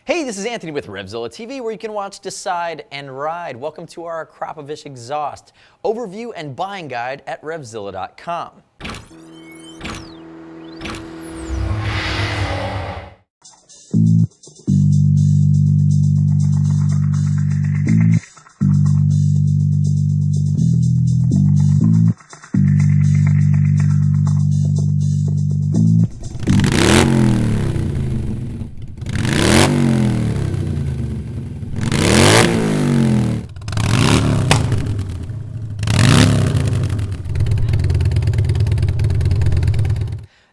Hey, this is Anthony with RevZilla TV, where you can watch, decide, and ride. Welcome to our Akrapovic exhaust overview and buying guide at RevZilla.com.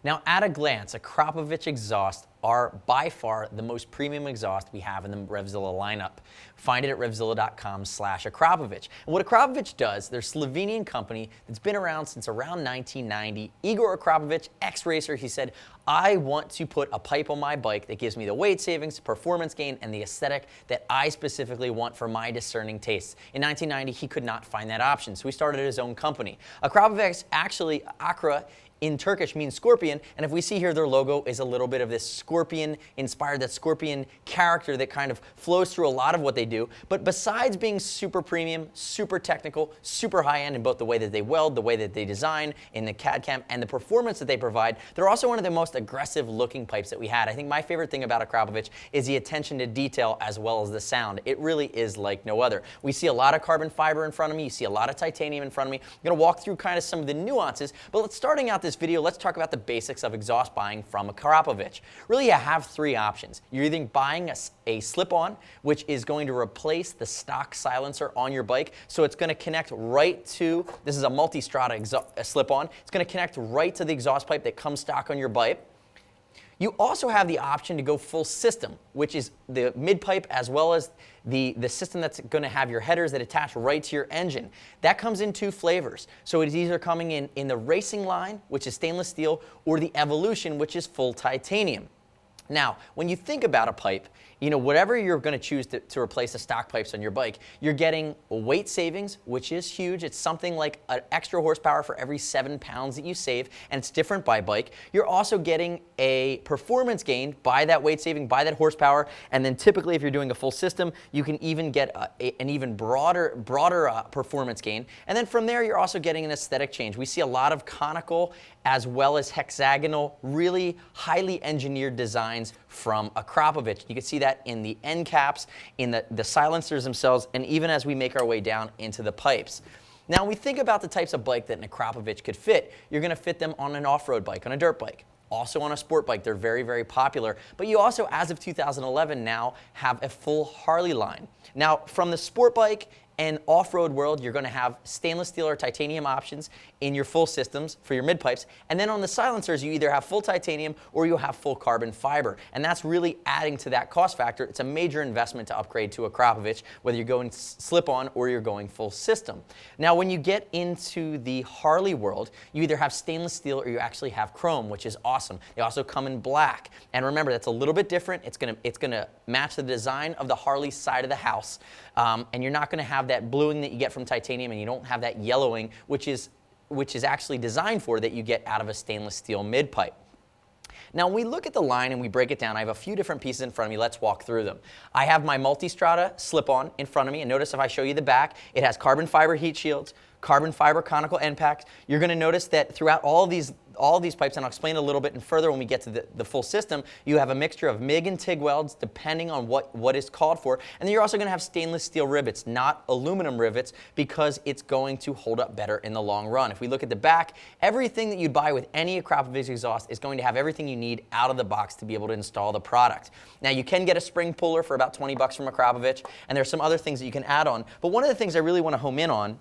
Now, at a glance, Akrapovic exhausts are by far the most premium exhaust we have in the RevZilla lineup. Find it at RevZilla.com/Akrapovic. And what Akrapovic does, they're a Slovenian company that's been around since around 1990. Igor Akrapovic, ex-racer, he said, I want to put a pipe on my bike that gives me the weight savings, performance gain, and the aesthetic that I specifically want for my discerning tastes. In 1990, he could not find that option, so he started his own company. Akrapovic, actually, Akra, in Turkish means scorpion, and if we see here, their logo is a little bit of this scorpion inspired, that scorpion character that kind of flows through a lot of what they do. But besides being super premium, super technical, super high-end in both the way that they weld, the way that they design, in the CAD/CAM, and the performance that they provide, they're also one of the most aggressive looking pipes that we had. I think my favorite thing about Akrapovic is the attention to detail as well as the sound. It really is like no other. We see a lot of carbon fiber in front of me, you see a lot of titanium in front of me. I'm going to walk through kind of some of the nuances, but starting out this video, let's talk about the basics of exhaust buying from Akrapovic. Really, you have three options. You're either buying a slip-on, which is going to replace the stock silencer on your bike, so it's going to connect right to, this is a multi-strata slip-on, it's going to connect right to the exhaust pipe that comes stock on your bike. You also have the option to go full system, which is the mid-pipe as well as the system that's going to have your headers that attach right to your engine. That comes in two flavors. So it is either coming in the racing line, which is stainless steel, or the Evolution, which is full titanium. Now, when you think about a pipe, you know, whatever you're going to choose to replace the stock pipes on your bike, you're getting weight savings, which is huge. It's something like an extra horsepower for every 7 pounds that you save, and it's different by bike. You're also getting a performance gain by that weight saving, by that horsepower, and then typically if you're doing a full system, you can even get an even broader performance gain. And then from there, you're also getting an aesthetic change. We see a lot of conical as well as hexagonal, really highly engineered designs from Akrapovic. You can see that in the end caps, in the silencers themselves, and even as we make our way down into the pipes. Now, when we think about the types of bike that an Akrapovic could fit, you're going to fit them on an off-road bike, on a dirt bike. Also on a sport bike, they're very, very popular. But you also, as of 2011 now, have a full Harley line. Now, from the sport bike and off-road world, you're going to have stainless steel or titanium options in your full systems for your mid-pipes. And then on the silencers, you either have full titanium or you have full carbon fiber. And that's really adding to that cost factor. It's a major investment to upgrade to Akrapovic, whether you're going slip-on or you're going full system. Now, when you get into the Harley world, you either have stainless steel or you actually have chrome, which is awesome. They also come in black. And remember, that's a little bit different. It's gonna match the design of the Harley side of the house. And you're not going to have that bluing that you get from titanium, and you don't have that yellowing, which is actually designed for, that you get out of a stainless steel mid-pipe. Now, when we look at the line and we break it down, I have a few different pieces in front of me. Let's walk through them. I have my multi-strata slip-on in front of me, and notice if I show you the back, it has carbon fiber heat shields, carbon fiber conical end packs. You're going to notice that throughout all these pipes, and I'll explain a little bit further when we get to the full system, you have a mixture of MIG and TIG welds depending on what is called for. And then you're also going to have stainless steel rivets, not aluminum rivets, because it's going to hold up better in the long run. If we look at the back, everything that you'd buy with any Akrapovic exhaust is going to have everything you need out of the box to be able to install the product. Now, you can get a spring puller for about 20 bucks from Akrapovic, and there's some other things that you can add on. But one of the things I really want to home in on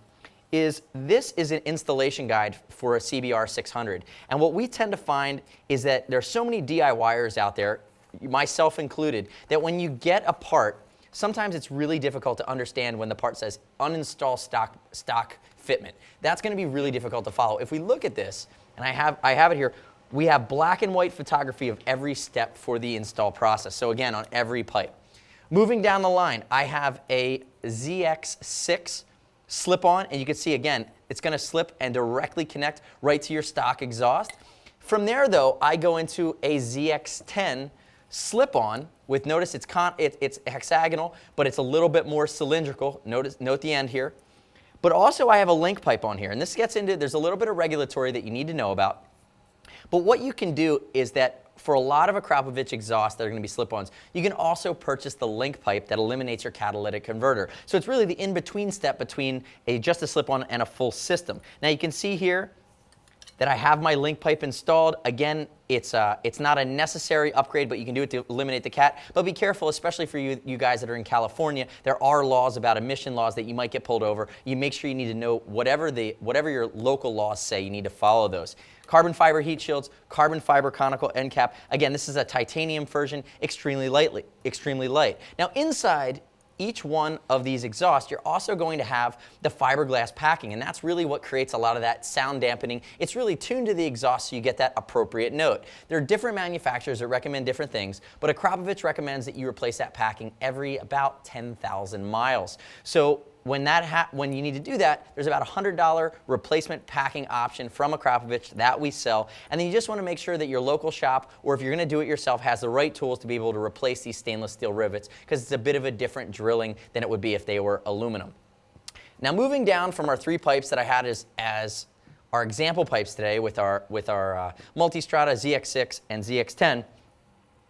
is this is an installation guide for a CBR 600. And what we tend to find is that there's so many DIYers out there, myself included, that when you get a part, sometimes it's really difficult to understand when the part says uninstall stock fitment. That's going to be really difficult to follow. If we look at this, and I have it here, we have black and white photography of every step for the install process. So again, on every pipe. Moving down the line, I have a ZX6 slip-on, and you can see again, it's going to slip and directly connect right to your stock exhaust. From there, though, I go into a ZX10 slip-on with, notice it's hexagonal, but it's a little bit more cylindrical. Note the end here. But also I have a link pipe on here, and this gets into, there's a little bit of regulatory that you need to know about. But what you can do is that for a lot of Akrapovic exhausts that are going to be slip-ons, you can also purchase the link pipe that eliminates your catalytic converter. So it's really the in-between step between just a slip-on and a full system. Now you can see here that I have my link pipe installed. Again, it's not a necessary upgrade, but you can do it to eliminate the cat. But be careful, especially for you guys that are in California. There are laws about emission laws that you might get pulled over. You make sure you need to know whatever your local laws say, you need to follow those. Carbon fiber heat shields, carbon fiber conical end cap. Again, this is a titanium version, extremely light. Now inside each one of these exhausts, you're also going to have the fiberglass packing, and that's really what creates a lot of that sound dampening. It's really tuned to the exhaust so you get that appropriate note. There are different manufacturers that recommend different things, but Akrapovic recommends that you replace that packing every about 10,000 miles. So when you need to do that, there's about a $100 replacement packing option from Akrapovic that we sell. And then you just want to make sure that your local shop, or if you're going to do it yourself, has the right tools to be able to replace these stainless steel rivets, because it's a bit of a different drilling than it would be if they were aluminum. Now moving down from our 3 pipes that I had as our example pipes today with our Multistrada ZX6 and ZX10,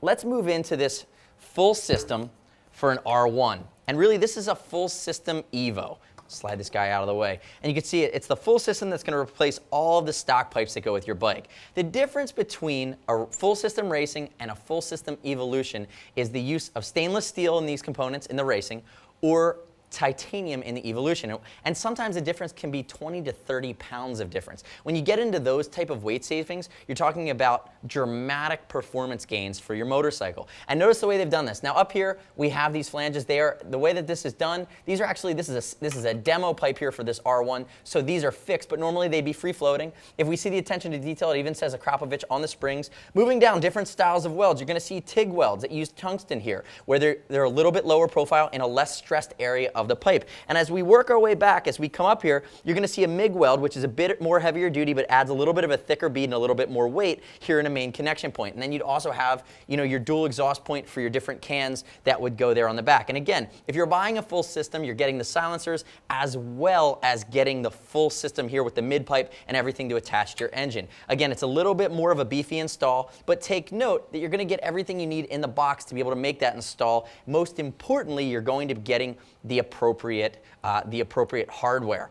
let's move into this full system for an R1. And really, this is a full system Evo. Slide this guy out of the way. And you can see it's the full system that's going to replace all of the stock pipes that go with your bike. The difference between a full system racing and a full system Evolution is the use of stainless steel in these components in the racing, or titanium in the Evolution. And sometimes the difference can be 20 to 30 pounds of difference. When you get into those type of weight savings, you're talking about dramatic performance gains for your motorcycle. And notice the way they've done this. Now up here, we have these flanges. The way that this is done, these are actually, this is a demo pipe here for this R1. So these are fixed, but normally they'd be free floating. If we see the attention to detail, it even says Akrapovic on the springs. Moving down, different styles of welds. You're going to see TIG welds that use tungsten here, where they're a little bit lower profile in a less stressed area of the pipe. And as we work our way back, as we come up here, you're going to see a MIG weld, which is a bit more heavier duty, but adds a little bit of a thicker bead and a little bit more weight here in a main connection point. And then you'd also have, your dual exhaust point for your different cans that would go there on the back. And again, if you're buying a full system, you're getting the silencers as well as getting the full system here with the mid pipe and everything to attach to your engine. Again, it's a little bit more of a beefy install, but take note that you're going to get everything you need in the box to be able to make that install. Most importantly, you're going to be getting the appropriate hardware.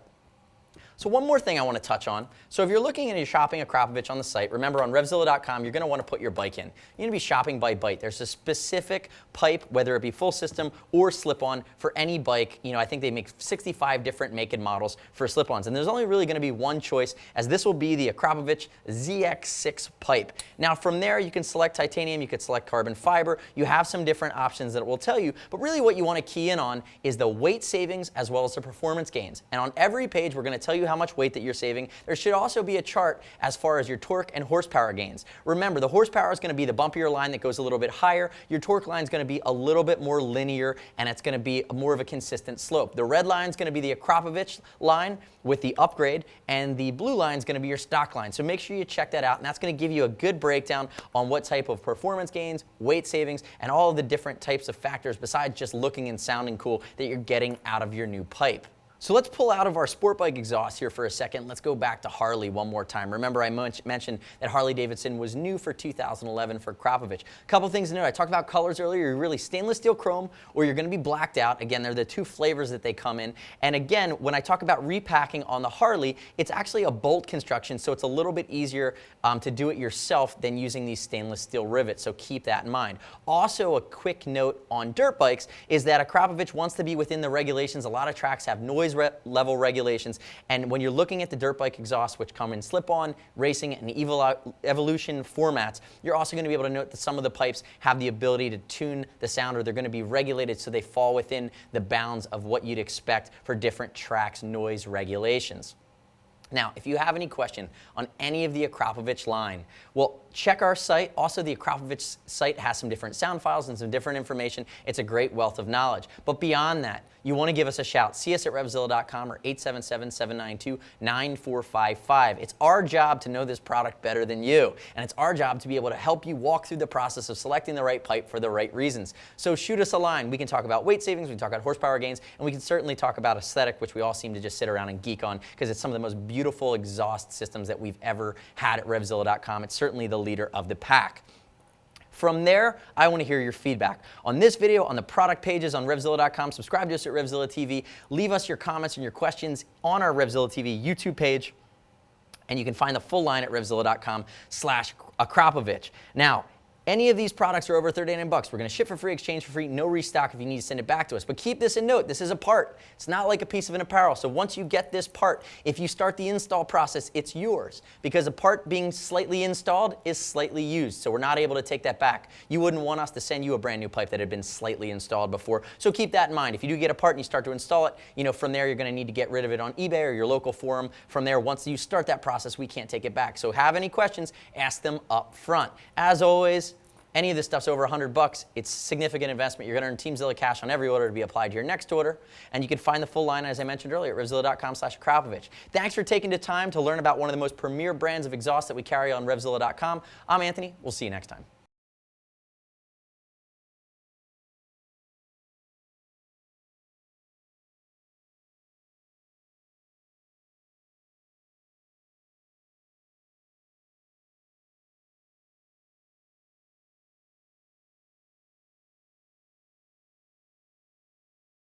So one more thing I want to touch on. So if you're looking and you're shopping Akrapovic on the site, remember on RevZilla.com, you're going to want to put your bike in. You're going to be shopping by bike. There's a specific pipe, whether it be full system or slip-on, for any bike. I think they make 65 different make and models for slip-ons. And there's only really going to be one choice, as this will be the Akrapovic ZX6 pipe. Now from there, you can select titanium, you could select carbon fiber. You have some different options that it will tell you. But really what you want to key in on is the weight savings as well as the performance gains. And on every page, we're going to tell you how much weight that you're saving. There should also be a chart as far as your torque and horsepower gains. Remember, the horsepower is going to be the bumpier line that goes a little bit higher. Your torque line is going to be a little bit more linear, and it's going to be more of a consistent slope. The red line is going to be the Akrapovic line with the upgrade, and the blue line is going to be your stock line. So make sure you check that out, and that's going to give you a good breakdown on what type of performance gains, weight savings, and all of the different types of factors besides just looking and sounding cool that you're getting out of your new pipe. So let's pull out of our sport bike exhaust here for a second. Let's go back to Harley one more time. Remember, I mentioned that Harley Davidson was new for 2011 for Akrapovic. A couple things to note. I talked about colors earlier. You're really stainless steel chrome, or you're going to be blacked out. Again, they're the 2 flavors that they come in. And again, when I talk about repacking on the Harley, it's actually a bolt construction, so it's a little bit easier to do it yourself than using these stainless steel rivets, so keep that in mind. Also, a quick note on dirt bikes is that Akrapovic wants to be within the regulations. A lot of tracks have noise level regulations, and when you're looking at the dirt bike exhausts, which come in slip-on, racing, and Evolution formats, you're also going to be able to note that some of the pipes have the ability to tune the sound, or they're going to be regulated so they fall within the bounds of what you'd expect for different tracks' noise regulations. Now, if you have any question on any of the Akrapovic line, well, check our site. Also, the Akrapovic site has some different sound files and some different information. It's a great wealth of knowledge. But beyond that, you want to give us a shout. See us at RevZilla.com or 877-792-9455. It's our job to know this product better than you, and it's our job to be able to help you walk through the process of selecting the right pipe for the right reasons. So shoot us a line. We can talk about weight savings, we can talk about horsepower gains, and we can certainly talk about aesthetic, which we all seem to just sit around and geek on because it's some of the most beautiful exhaust systems that we've ever had at RevZilla.com. It's certainly the leader of the pack. From there, I want to hear your feedback on this video, on the product pages on RevZilla.com. Subscribe to us at RevZilla TV. Leave us your comments and your questions on our RevZilla TV YouTube page. And you can find the full line at RevZilla.com/Akrapovic. Now, any of these products are over 39 bucks. We're going to ship for free, exchange for free, no restock if you need to send it back to us. But keep this in note, this is a part. It's not like a piece of an apparel. So once you get this part, if you start the install process, it's yours. Because a part being slightly installed is slightly used. So we're not able to take that back. You wouldn't want us to send you a brand new pipe that had been slightly installed before. So keep that in mind. If you do get a part and you start to install it, from there you're going to need to get rid of it on eBay or your local forum. From there, once you start that process, we can't take it back. So have any questions, ask them up front. As always, any of this stuff's over 100 bucks. It's significant investment. You're going to earn TeamZilla cash on every order to be applied to your next order. And you can find the full line, as I mentioned earlier, at RevZilla.com/Akrapovic. Thanks for taking the time to learn about one of the most premier brands of exhaust that we carry on RevZilla.com. I'm Anthony. We'll see you next time.